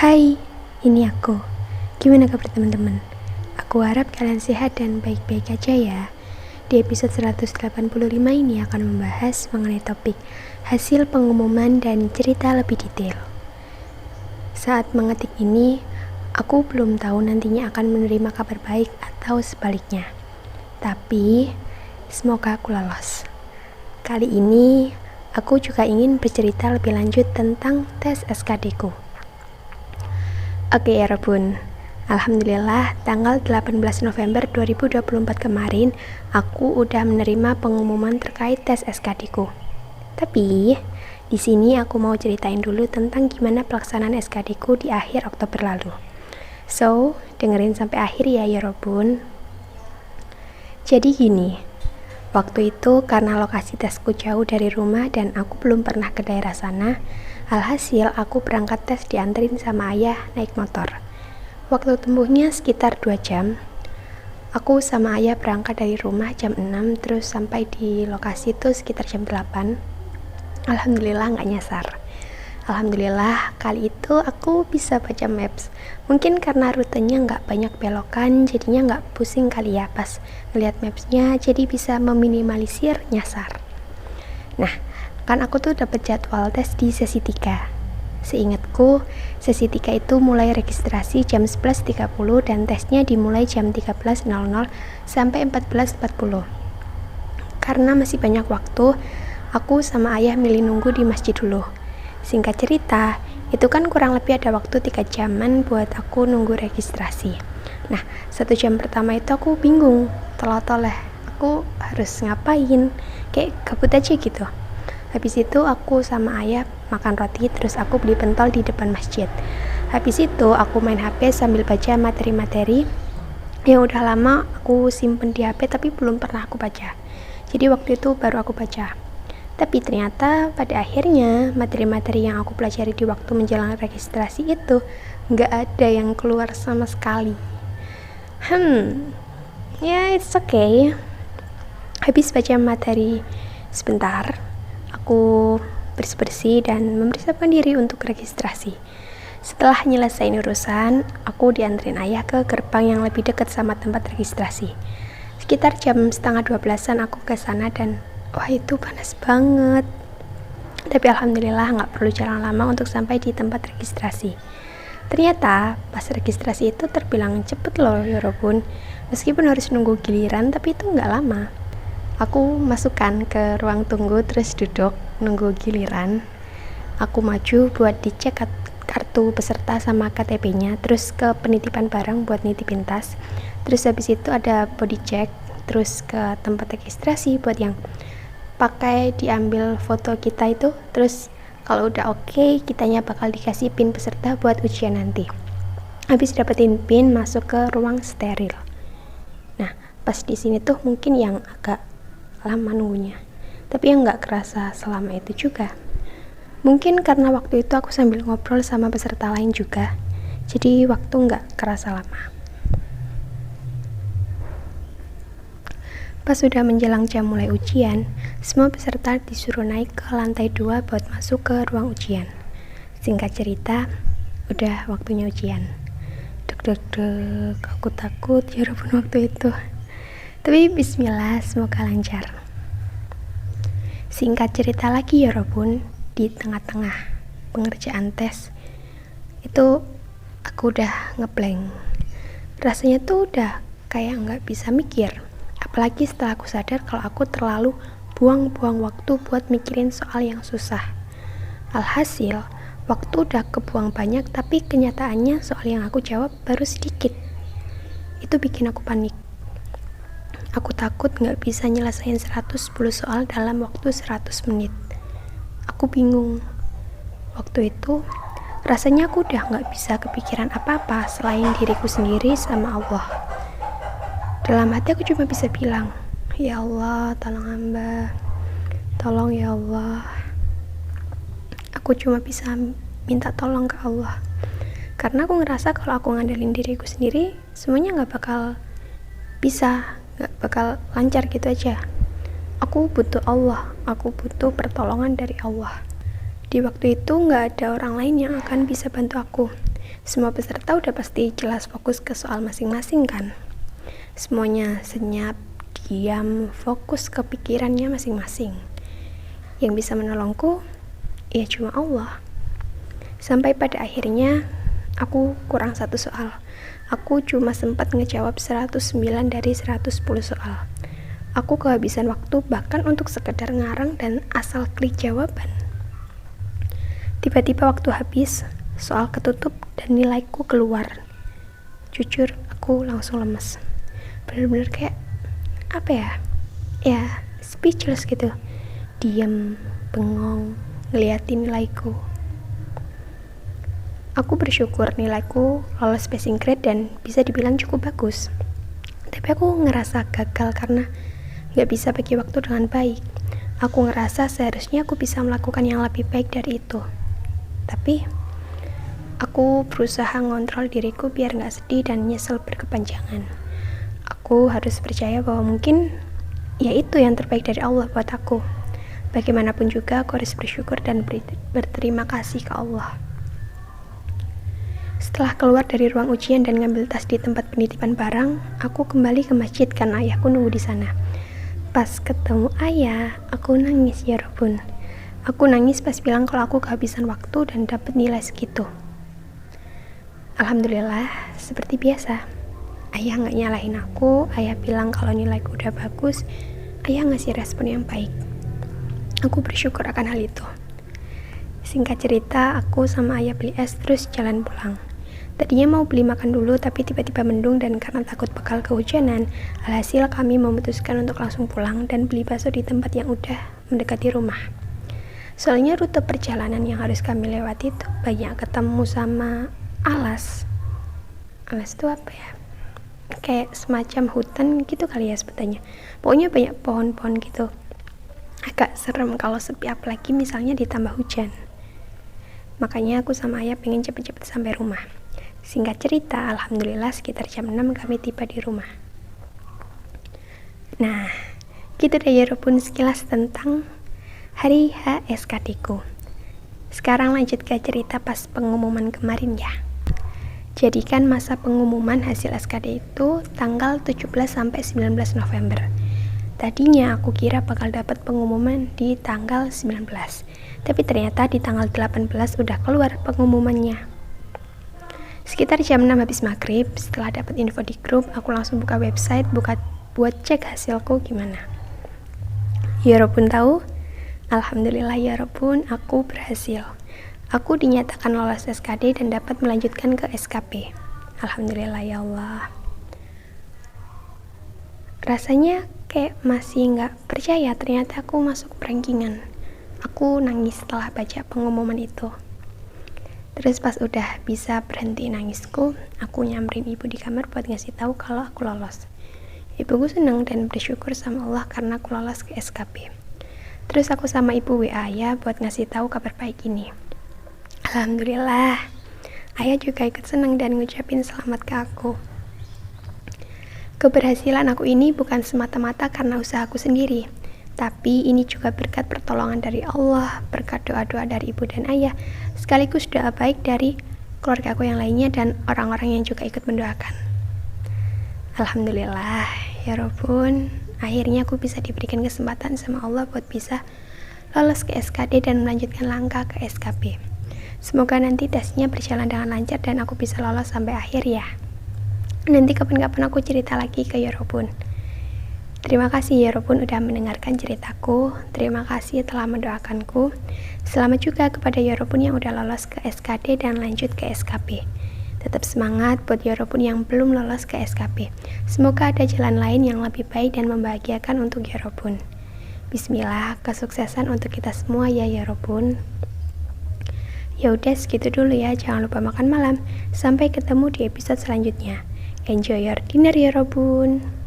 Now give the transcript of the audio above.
Hai, ini aku. Gimana kabar teman-teman? Aku harap kalian sehat dan baik-baik aja ya. Di episode 185 ini akan membahas mengenai topik hasil pengumuman dan cerita lebih detail. Saat mengetik ini, aku belum tahu nantinya akan menerima kabar baik atau sebaliknya. Tapi, semoga aku lolos. Kali ini, aku juga ingin bercerita lebih lanjut tentang tes SKD-ku. Oke ya Rebun, alhamdulillah tanggal 18 November 2024 kemarin aku udah menerima pengumuman terkait tes SKD-ku. Tapi di sini aku mau ceritain dulu tentang gimana pelaksanaan SKD-ku di akhir Oktober lalu. So, dengerin sampai akhir ya Rebun. Jadi gini, waktu itu karena lokasi tesku jauh dari rumah dan aku belum pernah ke daerah sana, alhasil aku berangkat tes dianterin sama ayah naik motor. Waktu tempuhnya sekitar 2 jam. Aku sama ayah berangkat dari rumah jam 6 terus sampai di lokasi itu sekitar jam 8. Alhamdulillah gak nyasar. Alhamdulillah kali itu aku bisa baca maps. Mungkin karena rutenya gak banyak belokan, jadinya gak pusing kali ya pas ngeliat mapsnya, jadi bisa meminimalisir nyasar. Nah, kan aku tuh dapat jadwal tes di sesi 3. Seingatku, sesi 3 itu mulai registrasi jam 11.30 dan tesnya dimulai jam 13.00 sampai 14.40. Karena masih banyak waktu, aku sama ayah milih nunggu di masjid dulu. Singkat cerita, itu kan kurang lebih ada waktu 3 jaman buat aku nunggu registrasi. Nah, 1 jam pertama itu aku bingung, toleh-toleh, aku harus ngapain, kayak gabut aja gitu. Habis itu aku sama ayah makan roti, terus aku beli pentol di depan masjid. Habis itu aku main HP sambil baca materi-materi yang udah lama aku simpen di HP tapi belum pernah aku baca. Jadi waktu itu baru aku baca. Tapi ternyata pada akhirnya materi-materi yang aku pelajari di waktu menjelang registrasi itu nggak ada yang keluar sama sekali. It's okay. Habis baca materi sebentar, aku bersih-bersih dan mempersiapkan diri untuk registrasi. Setelah nyelesain urusan, aku dianterin ayah ke gerbang yang lebih dekat sama tempat registrasi. Sekitar jam 11:30 aku ke sana dan wah itu panas banget. Tapi alhamdulillah gak perlu jalan lama untuk sampai di tempat registrasi. Ternyata pas registrasi itu terbilang cepet loh Yorobun. Meskipun harus nunggu giliran tapi itu gak lama. Aku masukkan ke ruang tunggu terus duduk nunggu giliran. Aku maju buat dicek kartu peserta sama KTP-nya, terus ke penitipan barang buat nitipin tas. Terus habis itu ada body check, terus ke tempat registrasi buat yang pakai diambil foto kita itu. Terus kalau udah oke, kitanya bakal dikasih pin peserta buat ujian nanti. Habis dapetin pin, masuk ke ruang steril. Nah, pas di sini tuh mungkin yang agak lama nunggunya, tapi yang gak kerasa selama itu juga. Mungkin karena waktu itu aku sambil ngobrol sama peserta lain juga, jadi waktu gak kerasa lama. Pas sudah menjelang jam mulai ujian, semua peserta disuruh naik ke lantai 2 buat masuk ke ruang ujian. Singkat cerita, udah waktunya ujian. Deg-deg, aku takut ya Rabbun waktu itu. Tapi bismillah, semoga lancar. Singkat cerita lagi ya Robun, di tengah-tengah pengerjaan tes itu aku udah ngeblank. Rasanya tuh udah kayak gak bisa mikir. Apalagi setelah aku sadar kalau aku terlalu buang-buang waktu buat mikirin soal yang susah. Alhasil, waktu udah kebuang banyak tapi kenyataannya soal yang aku jawab baru sedikit. Itu bikin aku panik. Aku takut gak bisa nyelesain 110 soal dalam waktu 100 menit. Aku bingung. Waktu itu, rasanya aku udah gak bisa kepikiran apa-apa selain diriku sendiri sama Allah. Dalam hati aku cuma bisa bilang, ya Allah, tolong hamba. Tolong ya Allah. Aku cuma bisa minta tolong ke Allah. Karena aku ngerasa kalau aku ngandelin diriku sendiri, semuanya gak bakal bisa, gak bakal lancar gitu aja. Aku butuh Allah, aku butuh pertolongan dari Allah. Di waktu itu gak ada orang lain yang akan bisa bantu aku. Semua peserta udah pasti jelas fokus ke soal masing-masing kan. Semuanya senyap, diam, fokus ke pikirannya masing-masing. Yang bisa menolongku, ya cuma Allah. Sampai pada akhirnya, aku kurang satu soal. Aku cuma sempat ngejawab 109 dari 110 soal. Aku kehabisan waktu bahkan untuk sekedar ngarang dan asal klik jawaban. Tiba-tiba waktu habis, soal ketutup dan nilaiku keluar. Jujur, aku langsung lemes. Bener-bener kayak, ya speechless gitu. Diam, bengong, ngeliatin nilaiku. Aku bersyukur nilaiku lolos passing grade dan bisa dibilang cukup bagus. Tapi aku ngerasa gagal karena gak bisa bagi waktu dengan baik. Aku ngerasa seharusnya aku bisa melakukan yang lebih baik dari itu. Tapi aku berusaha ngontrol diriku biar gak sedih dan nyesel berkepanjangan. Aku harus percaya bahwa mungkin ya itu yang terbaik dari Allah buat aku. Bagaimanapun juga aku harus bersyukur dan berterima kasih ke Allah. Setelah keluar dari ruang ujian dan ngambil tas di tempat penitipan barang, aku kembali ke masjid karena ayahku nunggu di sana. Pas ketemu ayah, aku nangis ya Robun. Aku nangis pas bilang kalau aku kehabisan waktu dan dapat nilai segitu. Alhamdulillah, seperti biasa. Ayah nggak nyalahin aku, ayah bilang kalau nilaiku udah bagus, ayah ngasih respon yang baik. Aku bersyukur akan hal itu. Singkat cerita, aku sama ayah beli es terus jalan pulang. Tadinya mau beli makan dulu, tapi tiba-tiba mendung dan karena takut bakal kehujanan, alhasil kami memutuskan untuk langsung pulang dan beli bakso di tempat yang udah mendekati rumah. Soalnya rute perjalanan yang harus kami lewati itu banyak ketemu sama alas. Alas itu apa ya? Kayak semacam hutan gitu kali ya sebutannya. Pokoknya banyak pohon-pohon gitu. Agak serem kalau sepi, apalagi misalnya ditambah hujan. Makanya aku sama ayah pengen cepet-cepet sampai rumah. Singkat cerita, alhamdulillah sekitar jam 6 kami tiba di rumah. Nah, gitu deh ya Robun sekilas tentang hari HSKD ku. Sekarang lanjut ke cerita pas pengumuman kemarin ya. Jadi kan masa pengumuman hasil SKD itu tanggal 17 sampai 19 November. Tadinya aku kira bakal dapat pengumuman di tanggal 19. Tapi ternyata di tanggal 18 udah keluar pengumumannya. Sekitar jam 6 habis maghrib, setelah dapat info di grup, aku langsung buka website buat cek hasilku gimana. Ya Robun tahu, alhamdulillah ya Robun, aku berhasil. Aku dinyatakan lolos SKD dan dapat melanjutkan ke SKP. Alhamdulillah ya Allah. Rasanya kayak masih nggak percaya ternyata aku masuk rankingan. Aku nangis setelah baca pengumuman itu. Terus pas udah bisa berhenti nangisku, aku nyamperin ibu di kamar buat ngasih tahu kalau aku lolos. Ibuku seneng dan bersyukur sama Allah karena aku lolos ke SKP. Terus aku sama ibu WA ayah buat ngasih tahu kabar baik ini. Alhamdulillah, ayah juga ikut seneng dan ngucapin selamat ke aku. Keberhasilan aku ini bukan semata-mata karena usahaku sendiri, tapi ini juga berkat pertolongan dari Allah, berkat doa-doa dari ibu dan ayah, sekaligus doa baik dari keluarga aku yang lainnya dan orang-orang yang juga ikut mendoakan. Alhamdulillah, ya Robun, akhirnya aku bisa diberikan kesempatan sama Allah buat bisa lolos ke SKD dan melanjutkan langkah ke SKP. Semoga nanti tesnya berjalan dengan lancar dan aku bisa lolos sampai akhir ya. Nanti kapan-kapan aku cerita lagi ke ya Robun. Terima kasih ya Robun udah mendengarkan ceritaku. Terima kasih telah mendoakanku. Selamat juga kepada ya Robun yang udah lolos ke SKD dan lanjut ke SKP. Tetap semangat buat ya Robun yang belum lolos ke SKP. Semoga ada jalan lain yang lebih baik dan membahagiakan untuk ya Robun. Bismillah, kesuksesan untuk kita semua ya Robun. Ya udah segitu dulu ya, jangan lupa makan malam. Sampai ketemu di episode selanjutnya. Enjoy your dinner ya Robun.